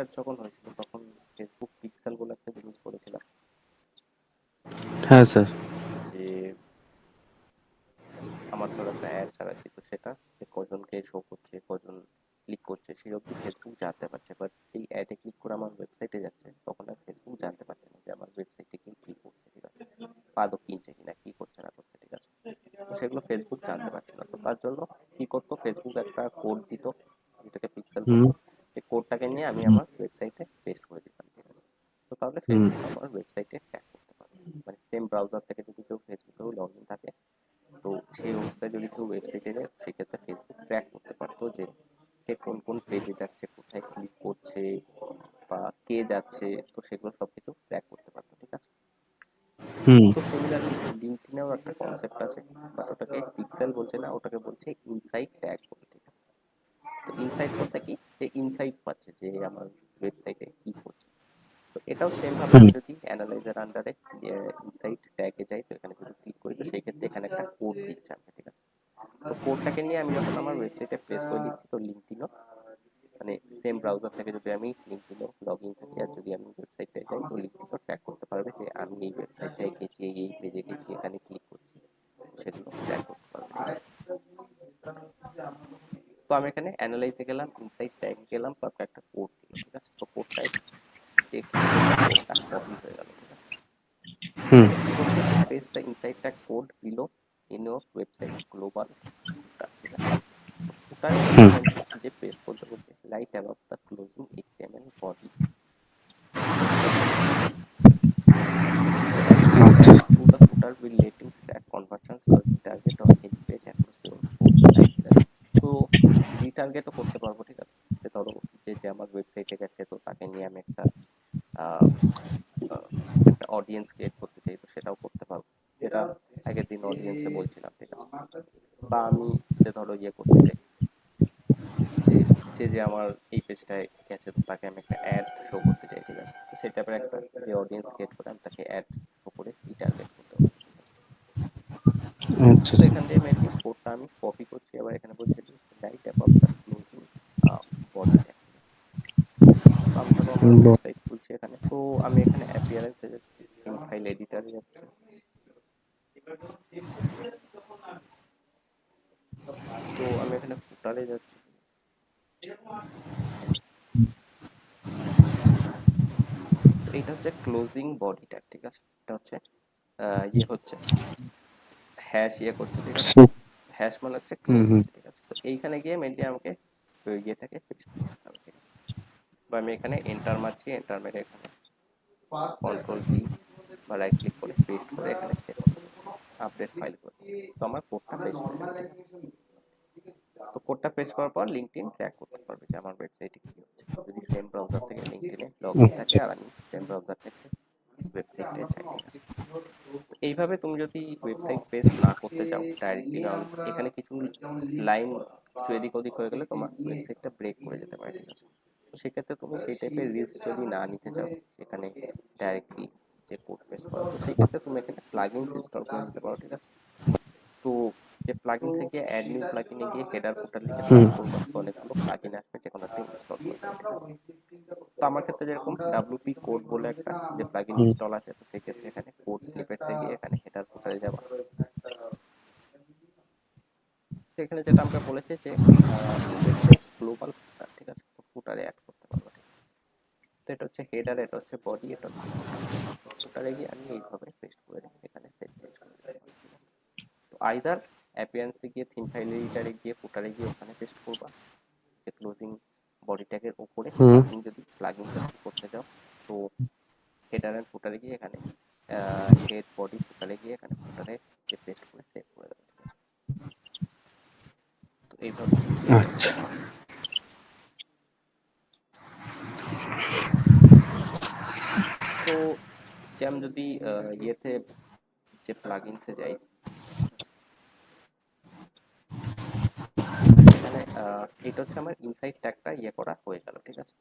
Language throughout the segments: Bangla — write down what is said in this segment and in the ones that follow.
অ্যাড যখন হয়েছিল তখন ফেসবুক পিক্সেল বলে একটা জিনিস করেছিলাম, হ্যাঁ স্যার। যে আমার ধরো একটা অ্যাড চালাচ্ছি, তো সেটা যে কজনকে শো করছে, কজন ক্লিক করছে সেই অবধি ফেসবুক জানতে পারছে, বাট এই অ্যাডে ক্লিক করে আমার ওয়েবসাইটে যাচ্ছে তখন আর ফেসবুক জানতে পারছে না যে আমার ওয়েবসাইটে কেউ কি করছে, ঠিক আছে, বা আদৌ কিনছে কিনা, কি করছে না করছে, ঠিক আছে। তো সেগুলো ফেসবুক জানতে পারছে না, তো তার জন্য কি করতো, ফেসবুক একটা কোড দিত যেটাকে পিক্সেল হুম। বলতো। সেই কোডটাকে নিয়ে আমি আমার ওয়েবসাইটে পেস্ট করে দিতাম, ঠিক আছে। তো তাহলে হুম। ফেসবুক আমার ওয়েবসাইটে ট্র্যাক করতে পারে, মানে সেম ব্রাউজার থেকে যদি কেউ ফেসবুকেও লগ ইন থাকে, তো সেই অবস্থায় যদি কেউ ওয়েবসাইটে যায় সেক্ষেত্রে ফেসবুক ট্র্যাক করতে পারতো যে সে কোন কোন পেজে যাচ্ছে, কোথায় ক্লিক করছে, বা কে যাচ্ছে, তো সেগুলো সবকিছু ট্র্যাক করতে পারতো, ঠিক আছে। হুম। তো সিমিলারলি লিঙ্কডইনেও একটা কনসেপ্ট আছে, বাট ওটাকে পিক্সেল বলছে না, ওটাকে বলছে ইনসাইট ট্যাগ বলে, ঠিক আছে। তো ইনসাইট বলতে কি, যে ইনসাইট পাচ্ছে যে আমার ওয়েবসাইটে কি করছে। তো এটাও সেম ভাবে হুম। আমি যদি অ্যানালাইজার আন্ডারে ইনসাইট ট্যাগে যাই, তো এখানে যদি ক্লিক করি তো সেই ক্ষেত্রে এখানে একটা কোড দিচ্ছে আমাকে, ঠিক আছে। তো কোডটাকে নিয়ে আমি যখন আমার ওয়েবসাইটে প্লেস করে দিচ্ছি, তো লিঙ্কডইনও মানে সেম ব্রাউজার থেকে যদি আমি লিঙ্কডইনও লগ ইন থাকি আর যদি আমি ওয়েবসাইটে যাই, তো লিঙ্কডইনও ট্র্যাক করতে পারবে যে আমি এই ওয়েবসাইটটায় গেছি, এই পেজে গেছি, এখানে ক্লিক করছি, সেগুলো ট্র্যাক করতে পারবে, ঠিক আছে। তো আমি এখানে অ্যানালাইজে গেলাম, ইনসাইট ট্যাগ গেলাম, তারপর একটা কোড দিল, ঠিক আছে। তো কোডটায় যে ক্লিক করলাম কোডটা কপি হয়ে গেল, ঠিক আছে। হুম। তো কি বলছে যে paste the inside tag code below in your websites global footer, ঠিক আছে। তো ফুটারে হুম। মেনলি যে পেস্ট করতে বলছে, right about the closing HTML body, তো রাইট আচ্ছা। To the footer will let you track conversions for retarget or any page across your home site, ঠিক আছে। তো রিটার্গেটও করতে পারবো, ঠিক আছে। যে ধরো যে যে আমার ওয়েবসাইটে গেছে, তো তাকে নিয়ে আমি একটা আহ, আহ, একটা অডিয়েন্স ক্রিয়েট করতে চাই, তো সেটাও করতে পারবো, যেটা আগের দিন অডিয়েন্সে বলছিলাম, ঠিক আছে। বা আমি যে ধরো ইয়ে করতে চাই যে যে যে আমার এই পেজটায় গেছে, তো তাকে আমি একটা অ্যাড শো করতে চাই, ঠিক আছে। তো সেই টাইপের একটা যে অডিয়েন্স ক্রিয়েট করে আমি তাকে অ্যাড শো করে রিটার্গেট করতে পারবো, ঠিক আছে। আচ্ছা। তো এখান দিয়ে মেনলি কোডটা আমি কপি করছি, এবার এখানে বলছে right about the closing body tag. তো আমি ধরো আমার ওয়েবসাইট খুলছি এখানে, তো আমি এখানে অ্যাপিয়ারেন্সে যাচ্ছি, ইন ফাইল এডিটারে যাচ্ছি, তো আমি এখানে ফুটারে যাচ্ছি। তো এটা হচ্ছে ক্লোজিং বডি ট্যাগ, ঠিক আছে। এটা হচ্ছে ইয়ে হচ্ছে হ্যাশ ইয়ে করছে, ঠিক আছে। হ্যাশ মানে হচ্ছে হুম। ক্লোজ হুম। হচ্ছে, ঠিক আছে। তো এইখানে গিয়ে মেনলি আমাকে ওই ইয়েটাকে পেস্ট করতে হবে, ঠিক আছে। বা আমি এখানে এন্টার মারছি, এন্টার মেরে এখানে কন্ট্রোল পি বা রাইট ক্লিক করে পেস্ট করে এখানে সেভ করে দেবো, আপডেট ফাইল করে দেবো। তো আমার কোডটা পেস্ট হয়ে যাবে, ঠিক আছে। তো কোডটা পেস্ট করার পর লিঙ্কডইন ট্র্যাক করতে পারবে যে আমার ওয়েবসাইটে কি হচ্ছে, যদি সেম ব্রাউজার থেকে লিঙ্কডইনে লগ ইন থাকে আর আমি সেম ব্রাউজার থেকে ওয়েবসাইটে যাই, ঠিক আছে। তো এইভাবে তুমি যদি ওয়েবসাইট পেস্ট না করতে চাও ডাইরেক্টলি, কারণ এখানে কিছু লাইন কিছু এদিক ওদিক হয়ে গেলে তোমার ওয়েবসাইটটা ব্রেক করে যেতে পারে, ঠিক আছে। তো সেক্ষেত্রে তুমি সেই টাইপের রিস্ক যদি না নিতে চাও এখানে ডাইরেক্টলি যে কোড পেস্ট করো, তো সেই ক্ষেত্রে তুমি এখানে প্লাগইনস ইনস্টল করে নিতে পারো, ঠিক আছে। তো যে প্লাগইনসে গিয়ে অ্যাড নিউ প্লাগইনে গিয়ে হেডার ফুটার লিখে সার্চ করবা, তো অনেকগুলো প্লাগইন আসবে, যে কোনো একটা ইনস্টল করে দেবে, ঠিক আছে। তো আমার ক্ষেত্রে যেরকম ডাব্লিউপি কোড বলে একটা যে প্লাগইন হুম। ইনস্টল আছে, তো সেক্ষেত্রে এখানে কোড স্নিপেটসে গিয়ে এখানে হেডার ফুটারে যাবা। তো এখানে যেটা আমাকে বলেছে যে ওয়েবসাইটস গ্লোবাল ফুটার, ঠিক আছে। তো ফুটারে অ্যাড করতে পারবো, ঠিক আছে। তো এটা হচ্ছে হেডার, এটা হচ্ছে বডি, এটা হচ্ছে ফুটার, ঠিক আছে। তো ফুটারে গিয়ে আমি এইভাবে পেস্ট করে দিই, এখানে সেভ চেঞ্জ করে দিতে পারি, ঠিক আছে। তো আইদার অ্যাপিয়ারেন্সে গিয়ে থিম ফাইল এডিটারে গিয়ে ফুটারে গিয়ে ওখানে পেস্ট করবা যে ক্লোজিং বডি ট্যাগের উপরে, বা হুম। তুমি যদি প্লাগইনসের থ্রু করতে চাও, তো হেডার এন্ড ফুটারে গিয়ে এখানে হেড বডি ফুটারে গিয়ে এখানে ফুটারে যে পেস্ট করে সেভ করে দেবে, ঠিক আছে। তো এইভাবে এটা আচ্ছা। করতে পারো, ঠিক আছে। তো যে আমি যদি ইয়েতে যে প্লাগইনসে যাই, তো এখানে এটা হচ্ছে আমার ইনসাইড ট্যাগটা ইয়ে করা হয়ে গেল, ঠিক আছে।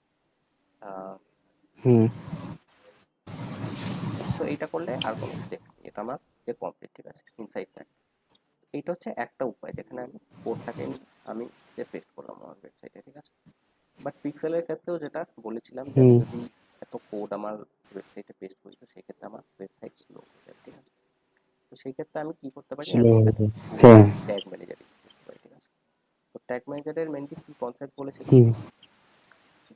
আহ, হুম। তো এটা করলে আর কোনো স্টেপ নেই, এটা আমার যে কমপ্লিট, ঠিক আছে, ইনসাইড ট্যাগ। এটা হচ্ছে একটা উপায় যেখানে আমি কোডটাকে আমি যে পেস্ট করলাম আমার ওয়েবসাইটে, ঠিক আছে। বাট পিক্সেলের ক্ষেত্রেও যেটা বলেছিলাম যে আমি হুম, যদি এত কোড আমার ওয়েবসাইটে পেস্ট করি তো সেক্ষেত্রে আমার ওয়েবসাইট স্লো হয়ে যাবে, ঠিক আছে। তো সেই ক্ষেত্রে আমি কি করতে পারি, স্লো আমি এখানে হবে। গুগল হ্যাঁ, ট্যাগ ম্যানেজার ইউজ করতে পারি, ঠিক আছে। তো ট্যাগ ম্যানেজারের মেনলি কি কনসেপ্ট বলেছিলাম, হুম,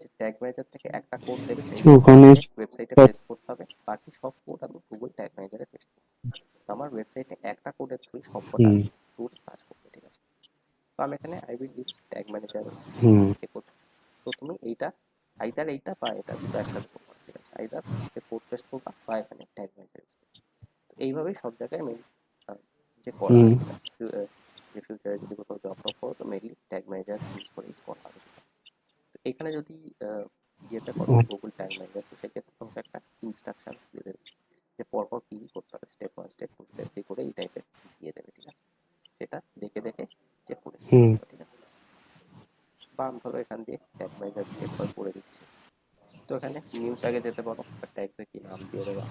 যে ট্যাগ ম্যানেজার থেকে একটা কোড দেবে, সেই কোডটা ওখানে আমাকে ওয়েবসাইটে সব পেস্ট করতে হবে, বাকি সব কোড আমি গুগল ট্যাগ ম্যানেজারে পেস্ট করব। তো আমার ওয়েবসাইটে একটা কোডের থ্রুই সবকটা হুম, টুল কাজ করবে, ঠিক আছে। তো আমি এখানে I will use tag manager hmm, এ করতে। তো তুমি এইটা আইদার এইটা বা এটা দুটো একসাথে করবা, ঠিক আছে। আইদার যে কোড পেস্ট করবা বা এখানে ট্যাগ ম্যানেজার ইউজ করবা। তো এইভাবেই সব জায়গায় মেইন যে করা হুম, হয়, ঠিক আছে। যে ফিউচারে যদি কোথাও জব টব করো তো মেইনলি ট্যাগ ম্যানেজার ইউজ করেই করা হবে, ঠিক আছে। তো এখানে যদি ইয়েতে করো গুগল ট্যাগ ম্যানেজার, তো সেক্ষেত্রে তোমাকে একটা ইনস্ট্রাকশনস দিয়ে দেবে যে পরপর কী কী করতে হবে, স্টেপ 1 স্টেপ 2 স্টেপ 3 করে এই টাইপের দিয়ে দেবে, ঠিক আছে। সেটা দেখে দেখে চেক করে হুম, করতে হবে, ঠিক আছে। বা আমি ধরো এখান দিয়ে ট্যাগ ম্যানেজার দিয়ে একবার করে দিচ্ছি। তো এখানে নিউ ট্যাগে যেতে পারো, ট্যাগসে কি নাম দিয়ে দেবা,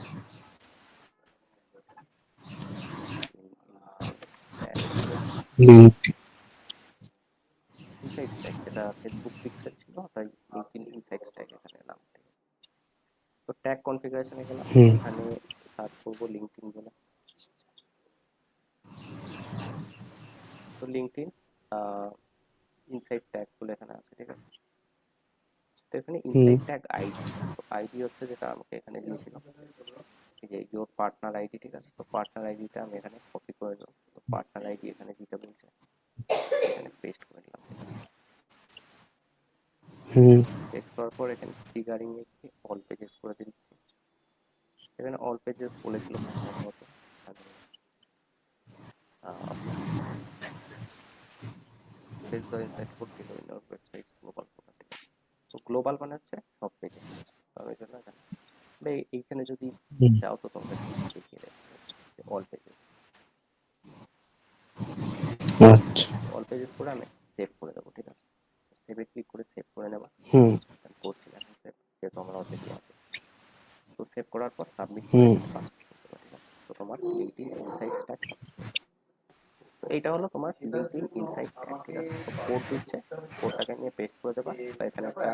insights tag, link, insights tag যেটা ফেসবুক পিক্সেল ছিল তাই লিঙ্কডইন ইনসাইটস ট্যাগ এখানে নাম। তো ট্যাগ কনফিগারেশনে গেলাম, হুম, এখানে সার্চ করবো লিঙ্কডইন বলে। তো লিঙ্কডইন ইনসাইট ট্যাগ বলে এখানে আছে, ঠিক আছে। তো এখানে হুম, ইনসাইট ট্যাগ আইডি, তো আইডি হচ্ছে যেটা আমাকে এখানে দিয়েছিল, এই যে ইয়োর পার্টনার আইডি, ঠিক আছে। তো পার্টনার আইডিটা আমি এখানে কপি করে দেবো। তো পার্টনার আইডি এখানে দিতে বলছে, এখানে পেস্ট করে দিলাম, ঠিক আছে। হুম, পেস্ট করার পর এখানে ট্রিগারিং এ গিয়ে অল পেজেস করে দিচ্ছি। এখানে অল পেজেস বলেছিল সম্ভবত এখানে page the insight code below in our website global code, ঠিক আছে। তো গ্লোবাল মানে হচ্ছে সব পেজে, ঠিক আছে। তো আমি এই জন্য এখানে এইখানে যদি হুম, চাও তো তোমাকে দেখিয়ে দেবে, ঠিক আছে, যে অল পেজেস। আচ্ছা, অল পেজেস করে আমি সেভ করে দেবো, ঠিক আছে। সেভে ক্লিক করে সেভ করে নেবা। হুম, আমি করছি না এখন সেভ, যেহেতু আমার অলরেডি আছে। তো সেভ করার পর সাবমিট করে হুম, এখানে পাবলিশ করে দেবো, ঠিক আছে। তো তোমার লিঙ্কডইন ইনসাইটস ট্যাগ পাবলিশ হয়ে যাবে। তো এইটা হলো তোমার লিঙ্কডইন ইনসাইট ট্যাগ, ঠিক আছে। তো কোড দিচ্ছে, কোডটাকে নিয়ে পেস্ট করে দেবা, বা এখানে একটা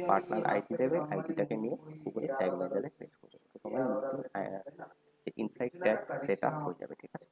পার্টনার আইডি দেবে, আইডিটাকে নিয়ে গুগলে ট্যাগ ম্যানেজারে পেস্ট করে দেবে। তো তোমার লিঙ্কডইন যে ইনসাইট ট্যাগ সেট আপ হয়ে যাবে, ঠিক আছে।